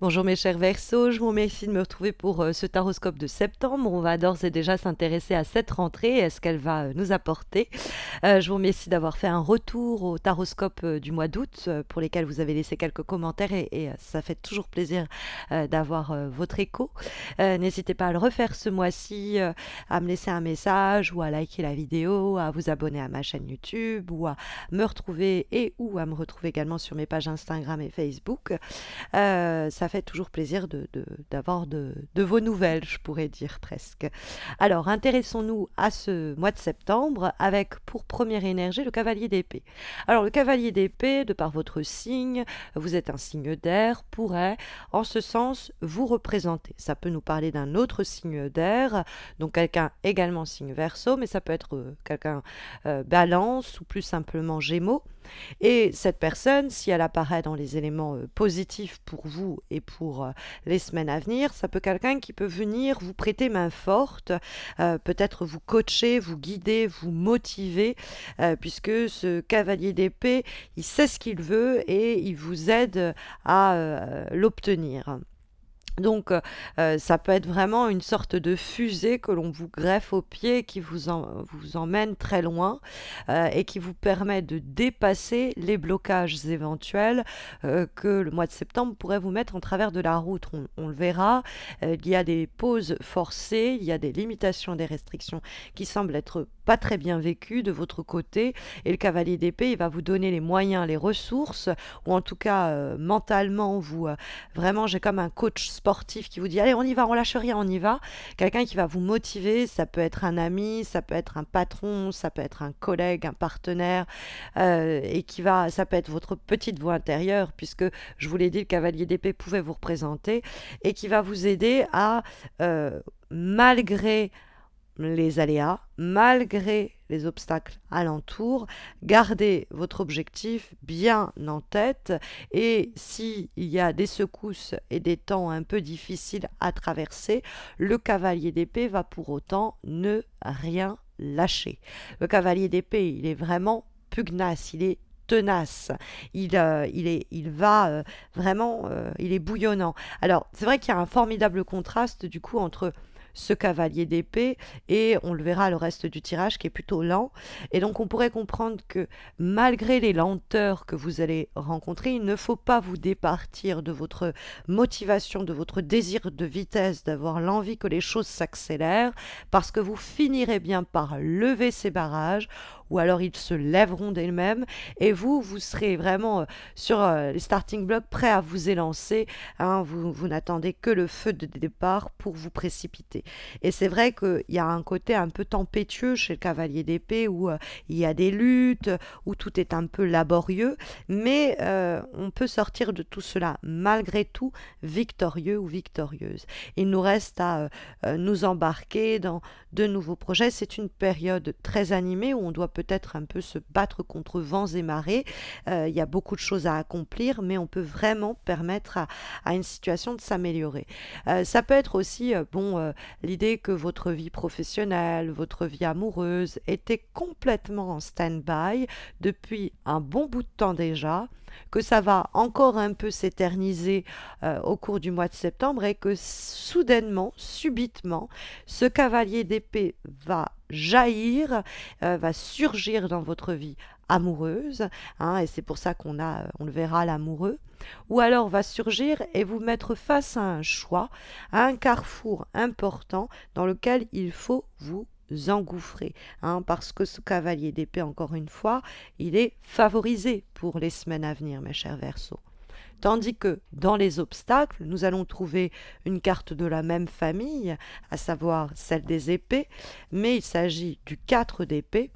Bonjour mes chers Verseaux, je vous remercie de me retrouver pour ce taroscope de septembre. On va d'ores et déjà s'intéresser à cette rentrée et à ce qu'elle va nous apporter. Je vous remercie d'avoir fait un retour au taroscope du mois d'août pour lesquels vous avez laissé quelques commentaires et ça fait toujours plaisir d'avoir votre écho. N'hésitez pas à le refaire ce mois-ci, à me laisser un message ou à liker la vidéo, à vous abonner à ma chaîne YouTube ou à me retrouver et ou à me retrouver également sur mes pages Instagram et Facebook. Ça fait toujours plaisir d'avoir de vos nouvelles, je pourrais dire presque. Alors, intéressons-nous à ce mois de septembre avec pour première énergie le cavalier d'épée. Alors, le cavalier d'épée, de par votre signe, vous êtes un signe d'air, pourrait, en ce sens, vous représenter. Ça peut nous parler d'un autre signe d'air, donc quelqu'un également signe Verseau, mais ça peut être quelqu'un balance ou plus simplement gémeaux. Et cette personne, si elle apparaît dans les éléments positifs pour vous et pour les semaines à venir, ça peut être quelqu'un qui peut venir vous prêter main forte, peut-être vous coacher, vous guider, vous motiver, puisque ce cavalier d'épée, il sait ce qu'il veut et il vous aide à l'obtenir. Donc, ça peut être vraiment une sorte de fusée que l'on vous greffe au pied, qui vous emmène très loin et qui vous permet de dépasser les blocages éventuels que le mois de septembre pourrait vous mettre en travers de la route. On le verra, il y a des pauses forcées, il y a des limitations, des restrictions qui semblent être pas très bien vécues de votre côté. Et le cavalier d'épée, il va vous donner les moyens, les ressources, ou en tout cas mentalement, vraiment, j'ai comme un coach sportif qui vous dit allez, on y va, on lâche rien, on y va. Quelqu'un qui va vous motiver, ça peut être un ami, ça peut être un patron, ça peut être un collègue, un partenaire, et ça peut être votre petite voix intérieure, puisque je vous l'ai dit, le cavalier d'épée pouvait vous représenter, et qui va vous aider à, malgré les aléas, malgré les obstacles alentours, gardez votre objectif bien en tête et s'il y a des secousses et des temps un peu difficiles à traverser, le cavalier d'épée va pour autant ne rien lâcher. Le cavalier d'épée, il est vraiment pugnace, il est tenace, il va vraiment, il est bouillonnant. Alors, c'est vrai qu'il y a un formidable contraste du coup entre ce cavalier d'épée et on le verra le reste du tirage qui est plutôt lent et donc on pourrait comprendre que malgré les lenteurs que vous allez rencontrer, il ne faut pas vous départir de votre motivation, de votre désir de vitesse, d'avoir l'envie que les choses s'accélèrent parce que vous finirez bien par lever ces barrages ou alors ils se lèveront d'elles-mêmes et vous serez vraiment sur les starting blocks prêts à vous élancer, hein, vous n'attendez que le feu de départ pour vous précipiter. Et c'est vrai qu'il y a un côté un peu tempétueux chez le cavalier d'épée où il y a des luttes, où tout est un peu laborieux, mais on peut sortir de tout cela malgré tout victorieux ou victorieuse. Il nous reste à nous embarquer dans de nouveaux projets. C'est une période très animée où on doit peut-être un peu se battre contre vents et marées. Il y a beaucoup de choses à accomplir, mais on peut vraiment permettre à une situation de s'améliorer. Ça peut être aussi l'idée que votre vie professionnelle, votre vie amoureuse était complètement en stand-by depuis un bon bout de temps déjà, que ça va encore un peu s'éterniser au cours du mois de septembre et que soudainement, subitement, ce cavalier d'épée va jaillir, va surgir dans votre vie amoureuse, hein, et c'est pour ça on le verra l'amoureux, ou alors va surgir et vous mettre face à un choix, à un carrefour important dans lequel il faut vous engouffrer, hein, parce que ce cavalier d'épée, encore une fois, il est favorisé pour les semaines à venir, mes chers Verseaux. Tandis que dans les obstacles, nous allons trouver une carte de la même famille, à savoir celle des épées, mais il s'agit du 4 d'épée,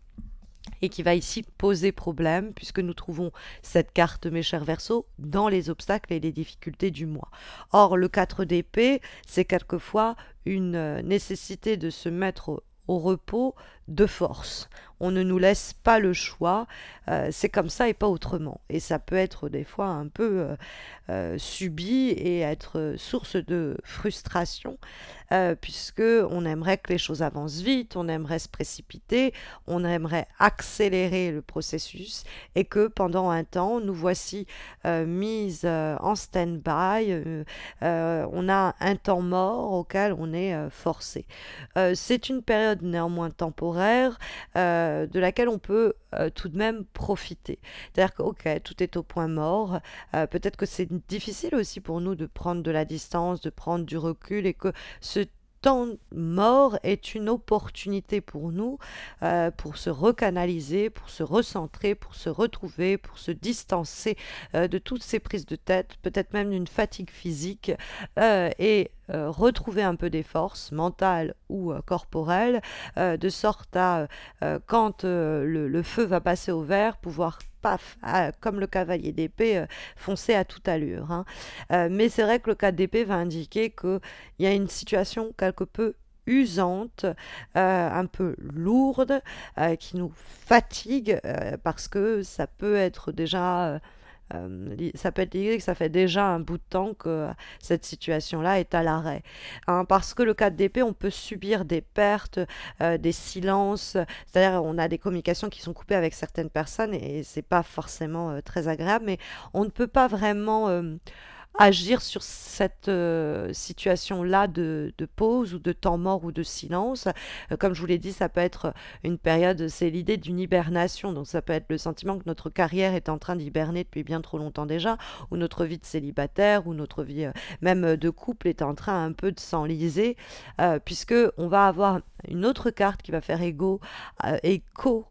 et qui va ici poser problème puisque nous trouvons cette carte, mes chers Verseaux, dans les obstacles et les difficultés du mois. Or, le 4 d'épée, c'est quelquefois une nécessité de se mettre au repos de force. on ne nous laisse pas le choix. C'est comme ça et pas autrement. Et ça peut être des fois un peu subi et être source de frustration, puisque on aimerait que les choses avancent vite, on aimerait se précipiter, on aimerait accélérer le processus, et que pendant un temps, nous voici mises en stand-by, on a un temps mort auquel on est forcé. C'est une période néanmoins temporaire, de laquelle on peut tout de même profiter. C'est-à-dire que, ok, tout est au point mort, peut-être que c'est difficile aussi pour nous de prendre de la distance, de prendre du recul, et que ce temps mort est une opportunité pour nous, pour se recanaliser, pour se recentrer, pour se retrouver, pour se distancer de toutes ces prises de tête, peut-être même d'une fatigue physique, et retrouver un peu des forces mentales ou corporelles, de sorte à, quand le feu va passer au vert, pouvoir paf, comme le cavalier d'épée, foncer à toute allure, hein. Mais c'est vrai que le 4 d'épée va indiquer qu'il y a une situation quelque peu usante, un peu lourde, qui nous fatigue, parce que ça peut être déjà... ça peut être lié que ça fait déjà un bout de temps que cette situation-là est à l'arrêt, hein, parce que le 4 d'épée, on peut subir des pertes, des silences, c'est-à-dire on a des communications qui sont coupées avec certaines personnes et c'est pas forcément très agréable, mais on ne peut pas vraiment agir sur cette situation-là de pause ou de temps mort ou de silence. Comme je vous l'ai dit, ça peut être une période, c'est l'idée d'une hibernation, donc ça peut être le sentiment que notre carrière est en train d'hiberner depuis bien trop longtemps déjà, ou notre vie de célibataire, ou notre vie même de couple est en train un peu de s'enliser, puisque on va avoir une autre carte qui va faire écho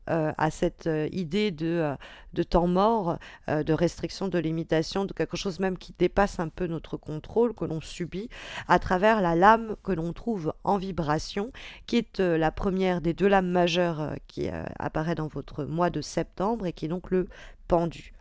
à cette idée de temps mort, de restriction, de limitation, de quelque chose même qui dépasse un peu notre contrôle, que l'on subit à travers la lame que l'on trouve en vibration, qui est la première des deux lames majeures qui apparaît dans votre mois de septembre, et qui est donc le pendu.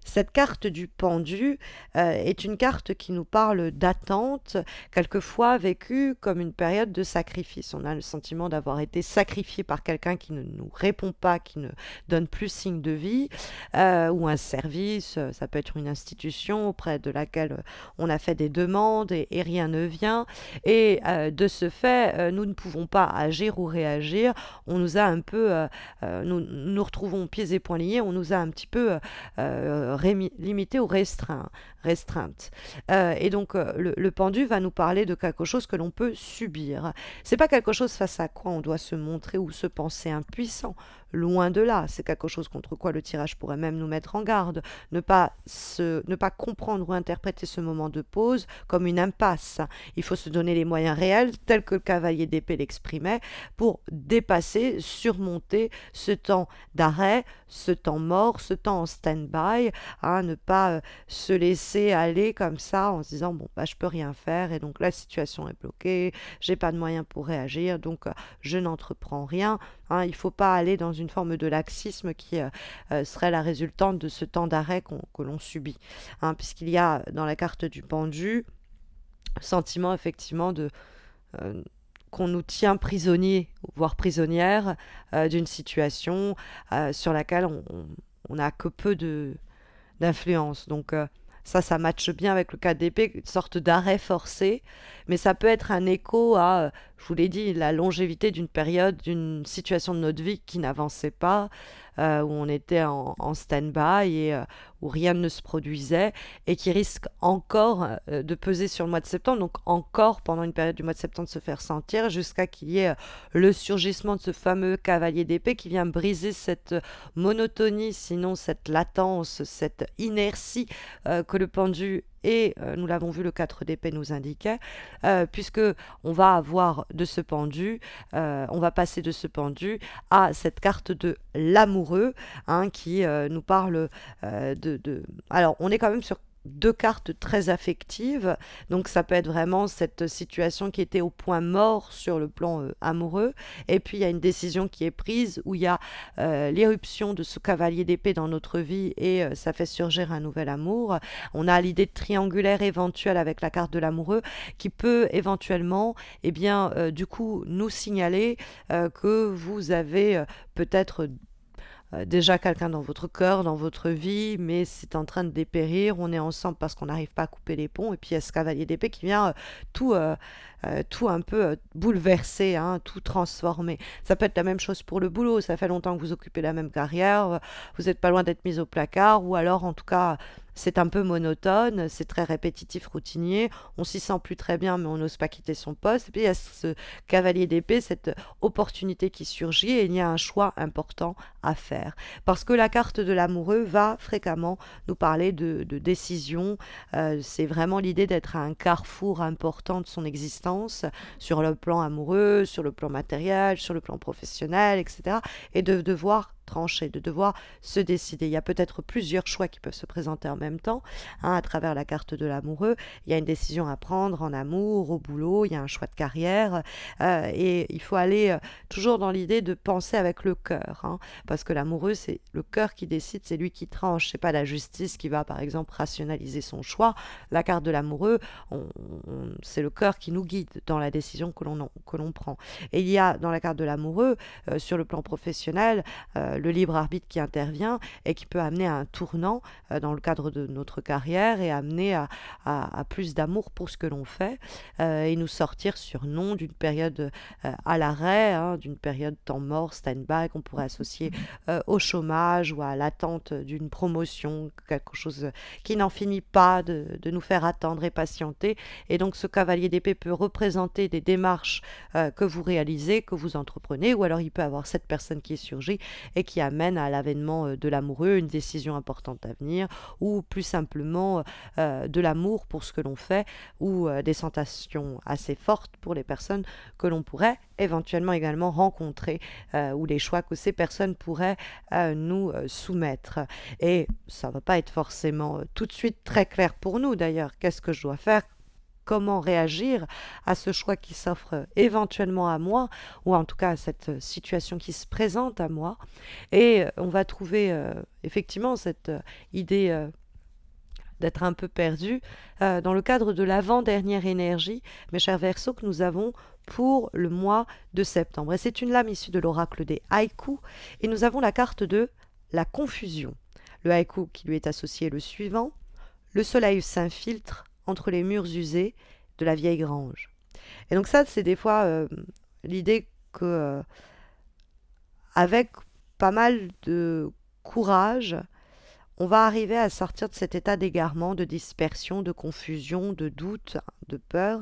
Cette carte du pendu est une carte qui nous parle d'attente, quelquefois vécue comme une période de sacrifice. On a le sentiment d'avoir été sacrifié par quelqu'un qui ne nous répond pas, qui ne donne plus signe de vie, ou un service, ça peut être une institution auprès de laquelle on a fait des demandes et rien ne vient. Et de ce fait, nous ne pouvons pas agir ou réagir. On nous a un peu, nous retrouvons pieds et poings liés, on nous a un petit peu limité ou restreinte. Et donc le pendu va nous parler de quelque chose que l'on peut subir. C'est pas quelque chose face à quoi on doit se montrer ou se penser impuissant. Loin de là, c'est quelque chose contre quoi le tirage pourrait même nous mettre en garde. Ne pas comprendre ou interpréter ce moment de pause comme une impasse. Il faut se donner les moyens réels, tels que le cavalier d'épée l'exprimait, pour dépasser, surmonter ce temps d'arrêt, ce temps mort, ce temps en stand-by, hein, ne pas se laisser aller comme ça en se disant bon bah je peux rien faire et donc la situation est bloquée, j'ai pas de moyens pour réagir, donc je n'entreprends rien. Hein, il ne faut pas aller dans une forme de laxisme qui serait la résultante de ce temps d'arrêt que l'on subit. Hein, puisqu'il y a dans la carte du pendu sentiment effectivement de qu'on nous tient prisonniers, voire prisonnières, d'une situation sur laquelle on n'a que peu d'influence. Donc ça matche bien avec le 4 d'épée, une sorte d'arrêt forcé, mais ça peut être un écho à, je vous l'ai dit, la longévité d'une période, d'une situation de notre vie qui n'avançait pas, où on était en stand-by et où rien ne se produisait, et qui risque encore de peser sur le mois de septembre, donc encore pendant une période du mois de septembre se faire sentir, jusqu'à qu'il y ait le surgissement de ce fameux cavalier d'épée qui vient briser cette monotonie, sinon cette latence, cette inertie que le pendu et nous l'avons vu, le 4 d'épée nous indiquait, puisque on va avoir de ce pendu, on va passer de ce pendu à cette carte de l'amoureux, hein, qui nous parle alors on est quand même sur deux cartes très affectives, donc ça peut être vraiment cette situation qui était au point mort sur le plan amoureux, et puis il y a une décision qui est prise où il y a l'éruption de ce cavalier d'épée dans notre vie et ça fait surgir un nouvel amour. On a l'idée de triangulaire éventuel avec la carte de l'amoureux qui peut éventuellement, eh bien, du coup, nous signaler que vous avez peut-être déjà quelqu'un dans votre cœur, dans votre vie, mais c'est en train de dépérir. On est ensemble parce qu'on n'arrive pas à couper les ponts. Et puis il y a ce cavalier d'épée qui vient tout, tout un peu bouleverser, hein, tout transformer. Ça peut être la même chose pour le boulot. Ça fait longtemps que vous occupez la même carrière. Vous n'êtes pas loin d'être mis au placard. Ou alors, en tout cas, c'est un peu monotone, c'est très répétitif, routinier, on s'y sent plus très bien, mais on n'ose pas quitter son poste. Et puis il y a ce cavalier d'épée, cette opportunité qui surgit, et il y a un choix important à faire. Parce que la carte de l'amoureux va fréquemment nous parler de décision. C'est vraiment l'idée d'être à un carrefour important de son existence, sur le plan amoureux, sur le plan matériel, sur le plan professionnel, etc. Et de devoir trancher, de devoir se décider. Il y a peut-être plusieurs choix qui peuvent se présenter en même temps, hein, à travers la carte de l'amoureux. Il y a une décision à prendre en amour, au boulot, il y a un choix de carrière, et il faut aller toujours dans l'idée de penser avec le cœur, hein, parce que l'amoureux, c'est le cœur qui décide, c'est lui qui tranche, c'est pas la justice qui va, par exemple, rationaliser son choix. La carte de l'amoureux, c'est le cœur qui nous guide dans la décision que l'on prend. Et il y a dans la carte de l'amoureux, sur le plan professionnel, le libre arbitre qui intervient et qui peut amener à un tournant dans le cadre de notre carrière et amener à plus d'amour pour ce que l'on fait, et nous sortir sur non d'une période à l'arrêt, hein, d'une période temps mort, stand-by, qu'on pourrait associer au chômage ou à l'attente d'une promotion, quelque chose qui n'en finit pas de nous faire attendre et patienter. Et donc ce cavalier d'épée peut représenter des démarches que vous réalisez, que vous entreprenez, ou alors il peut avoir cette personne qui est surgie et qui amène à l'avènement de l'amoureux, une décision importante à venir, ou plus simplement de l'amour pour ce que l'on fait, ou des sensations assez fortes pour les personnes que l'on pourrait éventuellement également rencontrer, ou les choix que ces personnes pourraient nous soumettre. Et ça ne va pas être forcément tout de suite très clair pour nous d'ailleurs. Qu'est-ce que je dois faire? Comment réagir à ce choix qui s'offre éventuellement à moi, ou en tout cas à cette situation qui se présente à moi. Et on va trouver effectivement cette idée d'être un peu perdu dans le cadre de l'avant-dernière énergie, mes chers Verseaux, que nous avons pour le mois de septembre. Et c'est une lame issue de l'oracle des haïkus, et nous avons la carte de la confusion. Le haïku qui lui est associé est le suivant: le soleil s'infiltre entre les murs usés de la vieille grange. Et donc ça, c'est des fois l'idée que, avec pas mal de courage, on va arriver à sortir de cet état d'égarement, de dispersion, de confusion, de doute, de peur,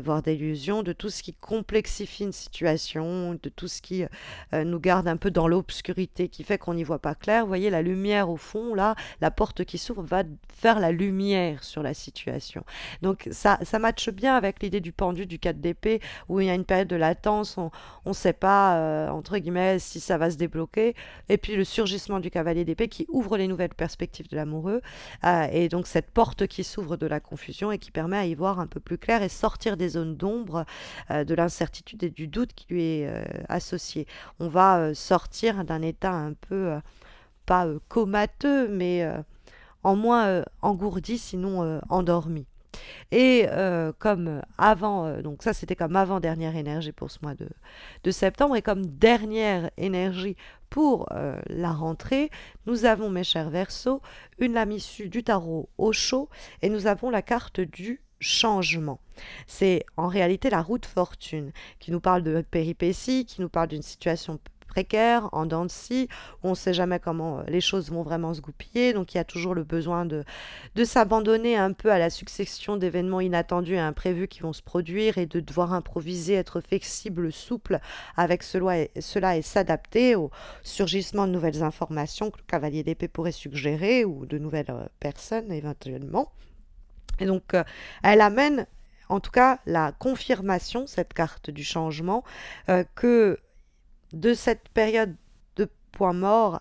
voire d'illusion, de tout ce qui complexifie une situation, de tout ce qui nous garde un peu dans l'obscurité, qui fait qu'on n'y voit pas clair. Vous voyez, la lumière au fond, là, la porte qui s'ouvre va faire la lumière sur la situation. Donc ça matche bien avec l'idée du pendu, du 4 d'épée, où il y a une période de latence, on ne sait pas, entre guillemets, si ça va se débloquer. Et puis le surgissement du cavalier d'épée qui ouvre les nouvelles perspectives de l'amoureux, et donc cette porte qui s'ouvre de la confusion et qui permet à y voir un peu plus clair et sortir des zones d'ombre, de l'incertitude et du doute qui lui est associé. On va sortir d'un état un peu, pas comateux, mais en moins engourdi, sinon endormi. Et comme avant, donc ça c'était comme avant-dernière énergie pour ce mois de septembre, et comme dernière énergie pour la rentrée, nous avons, mes chers Verseaux, une lame issue du tarot au chaud, et nous avons la carte du changement. C'est en réalité la roue de fortune qui nous parle de péripéties, qui nous parle d'une situation précaire, en dents de scie, où on ne sait jamais comment les choses vont vraiment se goupiller, donc il y a toujours le besoin de s'abandonner un peu à la succession d'événements inattendus et imprévus qui vont se produire, et de devoir improviser, être flexible, souple avec cela et s'adapter au surgissement de nouvelles informations que le cavalier d'épée pourrait suggérer, ou de nouvelles personnes éventuellement. Et donc, elle amène, en tout cas, la confirmation, cette carte du changement, que de cette période de point mort,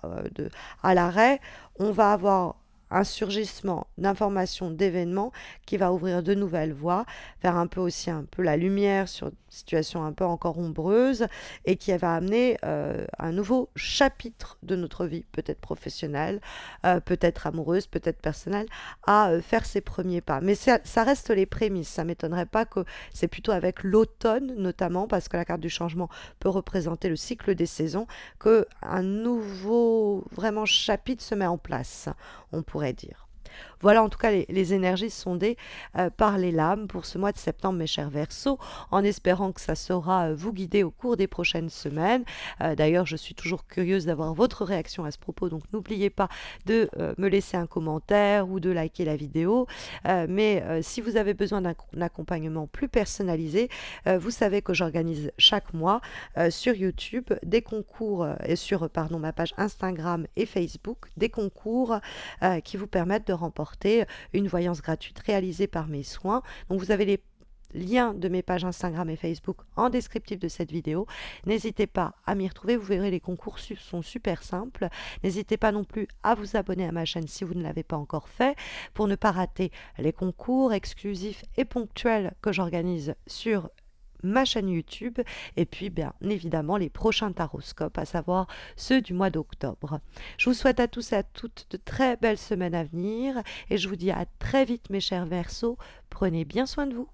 à l'arrêt, on va avoir un surgissement d'informations, d'événements qui va ouvrir de nouvelles voies, faire un peu aussi un peu la lumière sur une situation un peu encore ombreuse et qui va amener un nouveau chapitre de notre vie, peut-être professionnelle, peut-être amoureuse, peut-être personnelle, à faire ses premiers pas. Mais ça reste les prémices. Ça m'étonnerait pas que c'est plutôt avec l'automne notamment, parce que la carte du changement peut représenter le cycle des saisons, que un nouveau vraiment chapitre se met en place, on pourrait dire. Voilà en tout cas les énergies sondées par les lames pour ce mois de septembre, mes chers Verseaux, en espérant que ça saura vous guider au cours des prochaines semaines. D'ailleurs, je suis toujours curieuse d'avoir votre réaction à ce propos, donc n'oubliez pas de me laisser un commentaire ou de liker la vidéo. Mais si vous avez besoin d'un accompagnement plus personnalisé, vous savez que j'organise chaque mois sur YouTube des concours et sur ma page Instagram et Facebook, des concours qui vous permettent de remporter une voyance gratuite réalisée par mes soins. Donc vous avez les liens de mes pages Instagram et Facebook en descriptif de cette vidéo. N'hésitez pas à m'y retrouver, vous verrez les concours sont super simples. N'hésitez pas non plus à vous abonner à ma chaîne si vous ne l'avez pas encore fait pour ne pas rater les concours exclusifs et ponctuels que j'organise sur ma chaîne YouTube et puis bien évidemment les prochains taroscopes, à savoir ceux du mois d'octobre. Je vous souhaite à tous et à toutes de très belles semaines à venir et je vous dis à très vite mes chers Verseaux, prenez bien soin de vous.